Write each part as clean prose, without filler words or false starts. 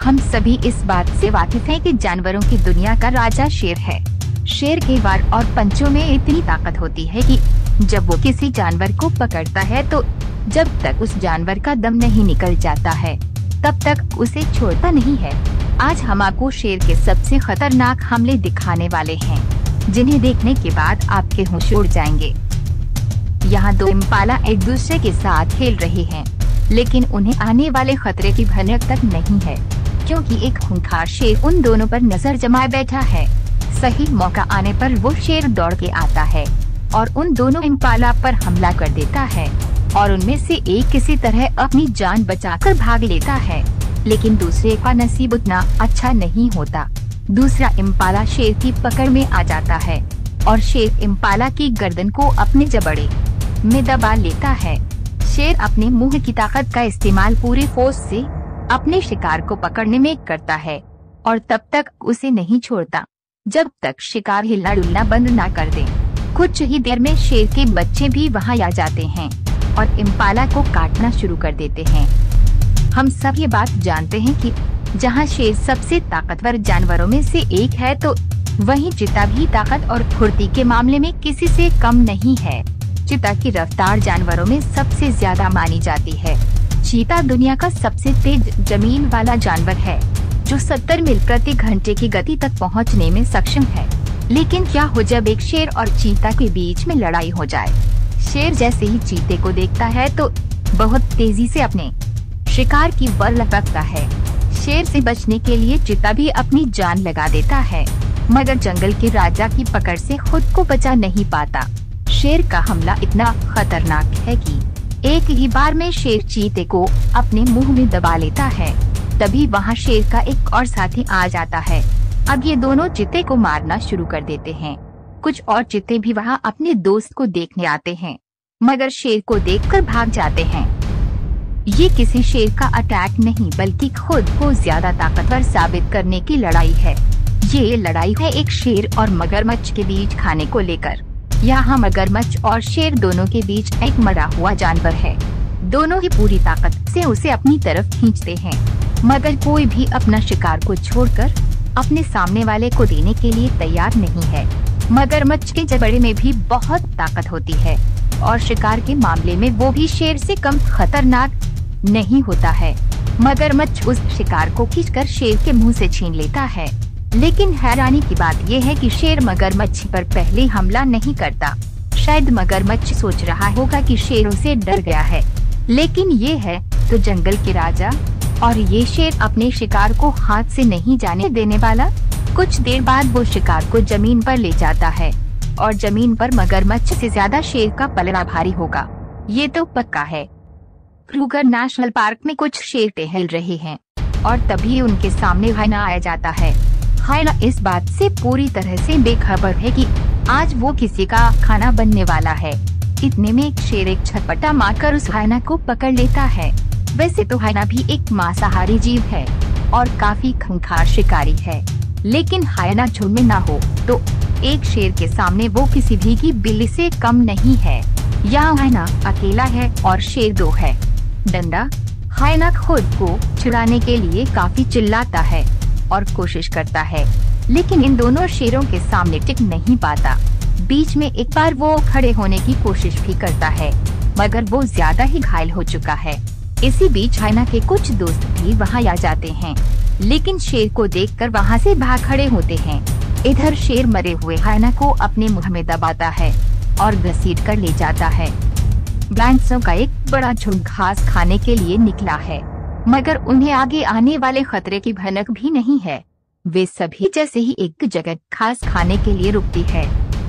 हम सभी इस बात से वाकिफ हैं कि जानवरों की दुनिया का राजा शेर है। शेर के वार और पंचों में इतनी ताकत होती है कि जब वो किसी जानवर को पकड़ता है तो जब तक उस जानवर का दम नहीं निकल जाता है तब तक उसे छोड़ता नहीं है। आज हम आपको शेर के सबसे खतरनाक हमले दिखाने वाले हैं, जिन्हें देखने के बाद आपके होश उड़ जाएंगे। यहाँ दो इम्पाला एक दूसरे के साथ खेल रहे हैं, लेकिन उन्हें आने वाले खतरे की भनक तक नहीं है, क्योंकि एक खूंखार शेर उन दोनों पर नजर जमाए बैठा है। सही मौका आने पर वो शेर दौड़ के आता है और उन दोनों इम्पाला पर हमला कर देता है और उनमें से एक किसी तरह अपनी जान बचाकर भाग लेता है, लेकिन दूसरे का नसीब उतना अच्छा नहीं होता। दूसरा इम्पाला शेर की पकड़ में आ जाता है और शेर इम्पाला की गर्दन को अपने जबड़े में दबा लेता है। शेर अपने मुंह की ताकत का इस्तेमाल पूरे फोर्स से अपने शिकार को पकड़ने में करता है और तब तक उसे नहीं छोड़ता जब तक शिकार हिलना डुलना बंद ना कर दे। कुछ ही देर में शेर के बच्चे भी वहां आ जाते हैं और इम्पाला को काटना शुरू कर देते हैं। हम सब ये बात जानते हैं कि जहां शेर सबसे ताकतवर जानवरों में से एक है, तो वहीं चीता भी ताकत और फुर्ती के मामले में किसी से कम नहीं है। चीता की रफ्तार जानवरों में सबसे ज्यादा मानी जाती है। चीता दुनिया का सबसे तेज जमीन वाला जानवर है, जो 70 मील प्रति घंटे की गति तक पहुंचने में सक्षम है। लेकिन क्या हो जब एक शेर और चीता के बीच में लड़ाई हो जाए? शेर जैसे ही चीते को देखता है तो बहुत तेजी से अपने शिकार की वर लपकता है। शेर से बचने के लिए चीता भी अपनी जान लगा देता है, मगर जंगल के राजा की पकड़ से खुद को बचा नहीं पाता। शेर का हमला इतना खतरनाक है कि एक ही बार में शेर चीते को अपने मुंह में दबा लेता है। तभी वहां शेर का एक और साथी आ जाता है। अब ये दोनों चीते को मारना शुरू कर देते हैं। कुछ और चीते भी वहां अपने दोस्त को देखने आते हैं, मगर शेर को देखकर भाग जाते हैं। ये किसी शेर का अटैक नहीं, बल्कि खुद को ज्यादा ताकतवर साबित करने की लड़ाई है। ये लड़ाई है एक शेर और मगरमच्छ के बीच खाने को लेकर। यहाँ मगरमच्छ और शेर दोनों के बीच एक मरा हुआ जानवर है। दोनों ही पूरी ताकत से उसे अपनी तरफ खींचते हैं, मगर कोई भी अपना शिकार को छोड़कर अपने सामने वाले को देने के लिए तैयार नहीं है। मगरमच्छ के जबड़े में भी बहुत ताकत होती है और शिकार के मामले में वो भी शेर से कम खतरनाक नहीं होता है। मगरमच्छ उस शिकार को खींचकर शेर के मुंह से छीन लेता है, लेकिन हैरानी की बात यह है कि शेर मगरमच्छ पर पहले हमला नहीं करता। शायद मगरमच्छ सोच रहा होगा कि शेर उसे डर गया है, लेकिन ये है तो जंगल के राजा और ये शेर अपने शिकार को हाथ से नहीं जाने देने वाला। कुछ देर बाद वो शिकार को जमीन पर ले जाता है और जमीन पर मगरमच्छ से ज्यादा शेर का पलड़ा भारी होगा, ये तो पक्का है। क्रूगर नेशनल पार्क में कुछ शेर टहल रहे हैं और तभी उनके सामने हाइना आ जाता है। हाइना इस बात से पूरी तरह से बेखबर है कि आज वो किसी का खाना बनने वाला है। इतने में एक शेर एक छटपटा मारकर उस हाइना को पकड़ लेता है। वैसे तो हाइना भी एक मांसाहारी जीव है और काफी खूंखार शिकारी है, लेकिन हाइना झुंड में ना हो तो एक शेर के सामने वो किसी भी की बिल्ली से कम नहीं है। यहाँ हाइना अकेला है और शेर दो है। डंडा हाइना खुद को छुड़ाने के लिए काफी चिल्लाता है और कोशिश करता है, लेकिन इन दोनों शेरों के सामने टिक नहीं पाता। बीच में एक बार वो खड़े होने की कोशिश भी करता है, मगर वो ज्यादा ही घायल हो चुका है। इसी बीच हाइना के कुछ दोस्त भी वहां आ जाते हैं, लेकिन शेर को देखकर वहां से भाग खड़े होते हैं। इधर शेर मरे हुए हाइना को अपने मुंह में दबाता है और घसीट कर ले जाता है। बैंसों का एक बड़ा झुंड घास खाने के लिए निकला है, मगर उन्हें आगे आने वाले खतरे की भनक भी नहीं है। वे सभी जैसे ही एक जगह घास खाने के लिए रुकती है,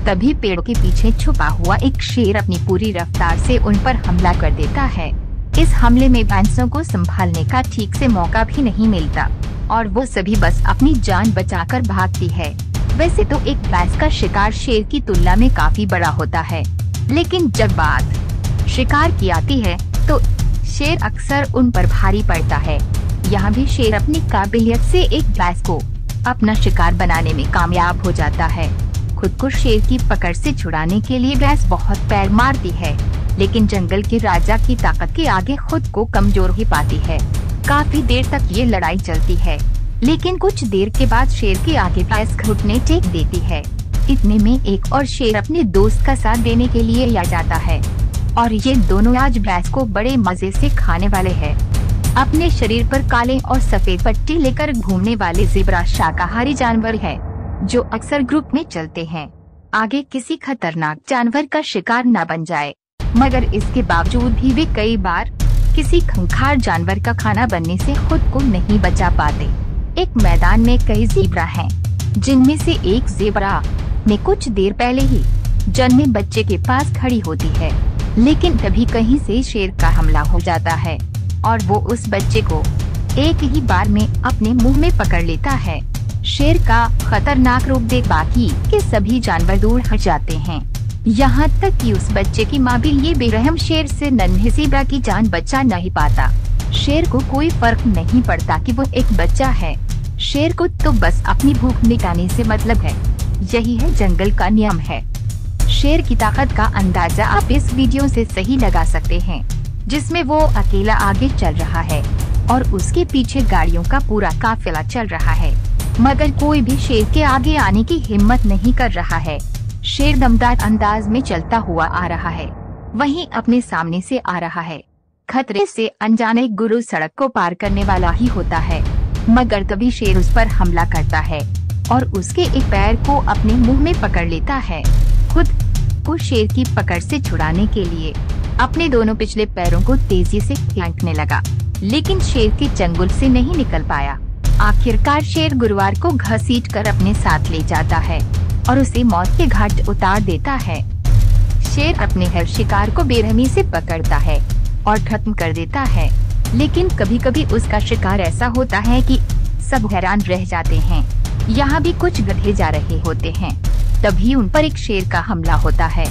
तभी पेड़ों के पीछे छुपा हुआ एक शेर अपनी पूरी रफ्तार से उन पर हमला कर देता है। इस हमले में बैंसों को संभालने का ठीक से मौका भी नहीं मिलता और वो सभी बस अपनी जान बचाकर भागती है। वैसे तो एक बैंस का शिकार शेर की तुलना में काफी बड़ा होता है, लेकिन जब बात शिकार की आती है तो शेर अक्सर उन पर भारी पड़ता है। यहाँ भी शेर अपनी काबिलियत से एक बैंस को अपना शिकार बनाने में कामयाब हो जाता है। खुद को शेर की पकड़ से छुड़ाने के लिए बैंस बहुत पैर मारती है, लेकिन जंगल के राजा की ताकत के आगे खुद को कमजोर ही पाती है। काफी देर तक ये लड़ाई चलती है, लेकिन कुछ देर के बाद शेर के आगे भैंस घुटने टेक देती है। इतने में एक और शेर अपने दोस्त का साथ देने के लिए आ जाता है और ये दोनों आज भैंस को बड़े मजे से खाने वाले हैं। अपने शरीर पर काले और सफेद पट्टी लेकर घूमने वाले ज़ेब्रा शाकाहारी जानवर है जो अक्सर ग्रुप में चलते हैं। आगे किसी खतरनाक जानवर का शिकार न बन जाए, मगर इसके बावजूद भी वे कई बार किसी खूंखार जानवर का खाना बनने से खुद को नहीं बचा पाते। एक मैदान में कई ज़ेब्रा हैं, जिनमें से एक ज़ेब्रा ने कुछ देर पहले ही जन्मे बच्चे के पास खड़ी होती है, लेकिन तभी कहीं से शेर का हमला हो जाता है और वो उस बच्चे को एक ही बार में अपने मुंह में पकड़ लेता है। शेर का खतरनाक रूप देख बाकी के सभी जानवर दूर हट जाते हैं, यहाँ तक कि उस बच्चे की माँ भी ये बेरहम शेर से नन्हे ज़ेब्रा की जान बचा नहीं पाता। शेर को कोई फर्क नहीं पड़ता कि वो एक बच्चा है, शेर को तो बस अपनी भूख मिटाने से मतलब है। यही है जंगल का नियम है। शेर की ताकत का अंदाजा आप इस वीडियो से सही लगा सकते हैं, जिसमें वो अकेला आगे चल रहा है और उसके पीछे गाड़ियों का पूरा काफिला चल रहा है, मगर कोई भी शेर के आगे आने की हिम्मत नहीं कर रहा है। शेर दमदार अंदाज में चलता हुआ आ रहा है, वहीं अपने सामने से आ रहा है। खतरे से अनजाने गुरु सड़क को पार करने वाला ही होता है, मगर तभी शेर उस पर हमला करता है और उसके एक पैर को अपने मुंह में पकड़ लेता है। खुद को शेर की पकड़ से छुड़ाने के लिए अपने दोनों पिछले पैरों को तेजी से खींचने लगा, लेकिन शेर के चंगुल से नहीं निकल पाया। आखिरकार शेर गुरुवार को घसीटकर अपने साथ ले जाता है और उसे मौत के घाट उतार देता है। शेर अपने हर शिकार को बेरहमी से पकड़ता है और खत्म कर देता है, लेकिन कभी कभी उसका शिकार ऐसा होता है कि सब हैरान रह जाते हैं। यहाँ भी कुछ गधे जा रहे होते हैं, तभी उन पर एक शेर का हमला होता है।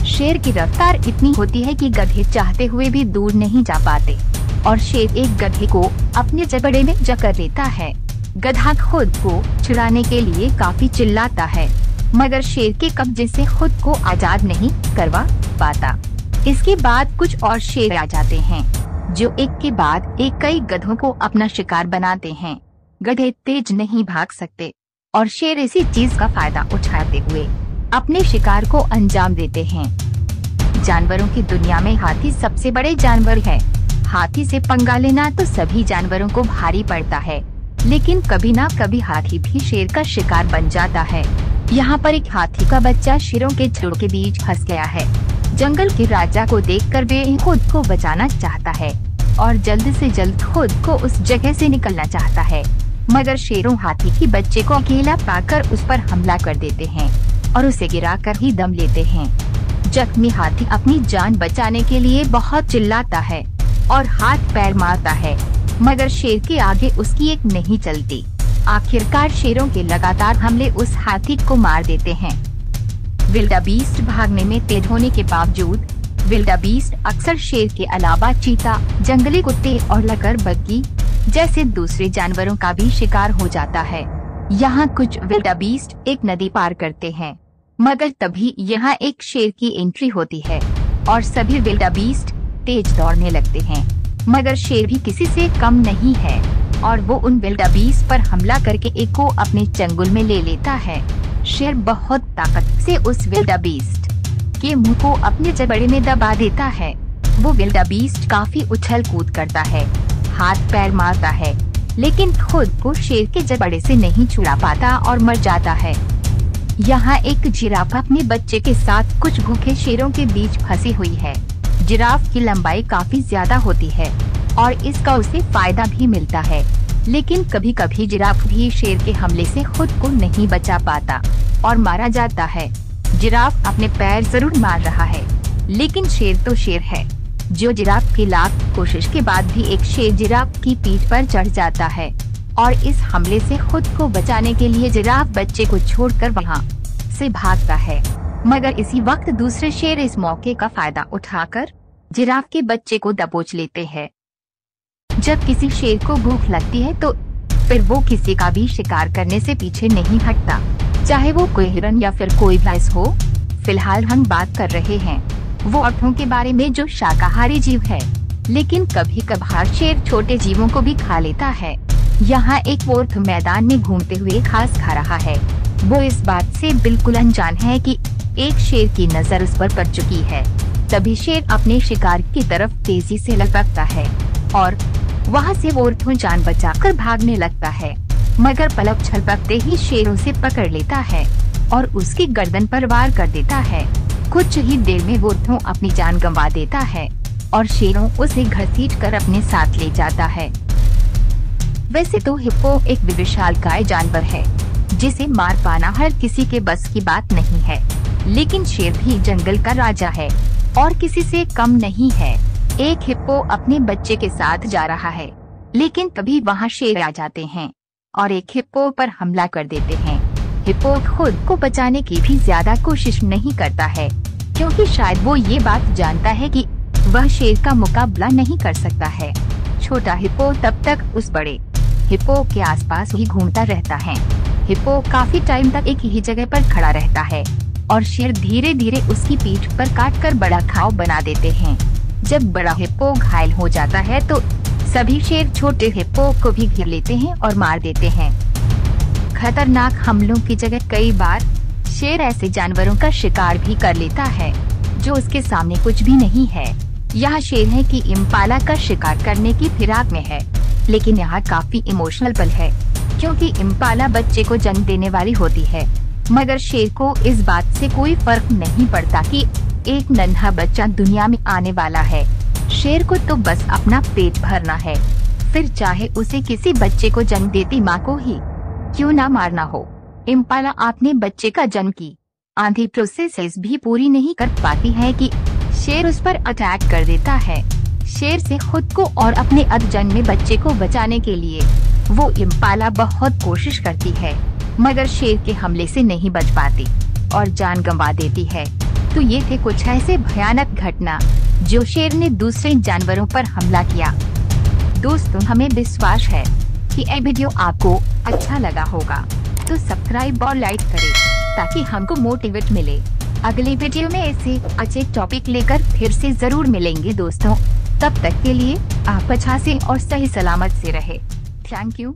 शेर की रफ्तार इतनी होती है कि गधे चाहते हुए भी दूर नहीं जा पाते और शेर एक गधे को अपने जबड़े में जकड़ लेता है। गधा खुद को छुड़ाने के लिए काफी चिल्लाता है, मगर शेर के कब्जे से खुद को आजाद नहीं करवा पाता। इसके बाद कुछ और शेर आ जाते हैं, जो एक के बाद एक कई गधों को अपना शिकार बनाते हैं। गधे तेज नहीं भाग सकते और शेर इसी चीज का फायदा उठाते हुए अपने शिकार को अंजाम देते हैं। जानवरों की दुनिया में हाथी सबसे बड़े जानवर है। हाथी से पंगा लेना तो सभी जानवरों को भारी पड़ता है, लेकिन कभी ना कभी हाथी भी शेर का शिकार बन जाता है। यहाँ पर एक हाथी का बच्चा शेरों के झुंड के बीच फंस गया है। जंगल के राजा को देखकर वे खुद को बचाना चाहता है और जल्द से जल्द खुद को उस जगह से निकलना चाहता है, मगर शेरों हाथी के बच्चे को अकेला पाकर उस पर हमला कर देते हैं और उसे गिराकर ही दम लेते हैं। जख्मी हाथी अपनी जान बचाने के लिए बहुत चिल्लाता है और हाथ पैर मारता है, मगर शेर के आगे उसकी एक नहीं चलती। आखिरकार शेरों के लगातार हमले उस हाथी को मार देते हैं। विल्डाबीस्ट भागने में तेज होने के बावजूद विल्डाबीस्ट अक्सर शेर के अलावा चीता, जंगली कुत्ते और लकड़बग्घी जैसे दूसरे जानवरों का भी शिकार हो जाता है। यहाँ कुछ विल्डाबीस्ट एक नदी पार करते हैं, मगर तभी यहाँ एक शेर की एंट्री होती है और सभी विल्डाबीस्ट तेज दौड़ने लगते हैं, मगर शेर भी किसी से कम नहीं है और वो उन विल्डाबीस्ट पर हमला करके एक को अपने चंगुल में ले लेता है। शेर बहुत ताकत से उस विल्डाबीस्ट के मुंह को अपने जबड़े में दबा देता है। वो विल्डाबीस्ट काफी उछल कूद करता है, हाथ पैर मारता है, लेकिन खुद को शेर के जबड़े से नहीं छुड़ा पाता और मर जाता है। यहाँ एक जिराफ अपने बच्चे के साथ कुछ भूखे शेरों के बीच फंसी हुई है। जिराफ की लंबाई काफी ज्यादा होती है और इसका उसे फायदा भी मिलता है, लेकिन कभी कभी जिराफ भी शेर के हमले से खुद को नहीं बचा पाता और मारा जाता है। जिराफ अपने पैर जरूर मार रहा है, लेकिन शेर तो शेर है। जो जिराफ की लाख कोशिश के बाद भी एक शेर जिराफ की पीठ पर चढ़ जाता है और इस हमले से खुद को बचाने के लिए जिराफ बच्चे को छोड़कर वहां से भागता है, मगर इसी वक्त दूसरे शेर इस मौके का फायदा उठाकर जिराफ के बच्चे को दबोच लेते हैं। जब किसी शेर को भूख लगती है तो फिर वो किसी का भी शिकार करने से पीछे नहीं हटता, चाहे वो कोई हिरन या फिर कोई भैंस हो। फिलहाल हम बात कर रहे हैं वो औरतों के बारे में जो शाकाहारी जीव है, लेकिन कभी कभार शेर छोटे जीवों को भी खा लेता है। यहाँ एक वोर्थ मैदान में घूमते हुए घास खा रहा है। वो इस बात से बिल्कुल अनजान है कि एक शेर की नजर उस पर पड़ चुकी है। तभी शेर अपने शिकार की तरफ तेजी से लपकता है और वहाँ से वोर्थ जान बचाकर भागने लगता है, मगर पलक झपकते ही शेर उसे पकड़ लेता है और उसकी गर्दन पर वार कर देता है। कुछ ही देर में वोर्थो अपनी जान गंवा देता है और शेरों उसे घसीटकर अपने साथ ले जाता है। वैसे तो हिप्पो एक विशालकाय जानवर है जिसे मार पाना हर किसी के बस की बात नहीं है, लेकिन शेर भी जंगल का राजा है और किसी से कम नहीं है। एक हिप्पो अपने बच्चे के साथ जा रहा है, लेकिन तभी वहाँ शेर आ जाते हैं और एक हिप्पो पर हमला कर देते हैं। हिप्पो खुद को बचाने की भी ज्यादा कोशिश नहीं करता है, क्योंकि शायद वो ये बात जानता है कि वह शेर का मुकाबला नहीं कर सकता है। छोटा हिप्पो तब तक उस बड़े हिप्पो के आसपास ही घूमता रहता है। हिप्पो काफी टाइम तक एक ही जगह पर खड़ा रहता है और शेर धीरे धीरे उसकी पीठ पर काटकर बड़ा घाव बना देते हैं। जब बड़ा हिप्पो घायल हो जाता है तो सभी शेर छोटे हिप्पो को भी घेर लेते हैं और मार देते हैं। खतरनाक हमलों की जगह कई बार शेर ऐसे जानवरों का शिकार भी कर लेता है जो उसके सामने कुछ भी नहीं है। यह शेर है कि इम्पाला का शिकार करने की फिराक में है, लेकिन यहाँ काफी इमोशनल पल है, क्योंकि इम्पाला बच्चे को जन्म देने वाली होती है, मगर शेर को इस बात से कोई फर्क नहीं पड़ता कि एक नन्हा बच्चा दुनिया में आने वाला है। शेर को तो बस अपना पेट भरना है, फिर चाहे उसे किसी बच्चे को जन्म देती माँ को ही क्यों ना मारना हो। इम्पाला अपने बच्चे का जन्म की आधी प्रोसेस भी पूरी नहीं कर पाती है कि शेर उस पर अटैक कर देता है। शेर से खुद को और अपने अधजन्मे बच्चे को बचाने के लिए वो इम्पाला बहुत कोशिश करती है, मगर शेर के हमले से नहीं बच पाती और जान गंवा देती है। तो ये थे कुछ ऐसे भयानक घटना जो शेर ने दूसरे जानवरों पर हमला किया। दोस्तों, हमें विश्वास है कि ये वीडियो आपको अच्छा लगा होगा, तो सब्सक्राइब और लाइक करें ताकि हमको मोटिवेट मिले। अगले वीडियो में ऐसे अच्छे टॉपिक लेकर फिर से जरूर मिलेंगे दोस्तों। तब तक के लिए आप अच्छा से और सही सलामत से रहे। Thank you.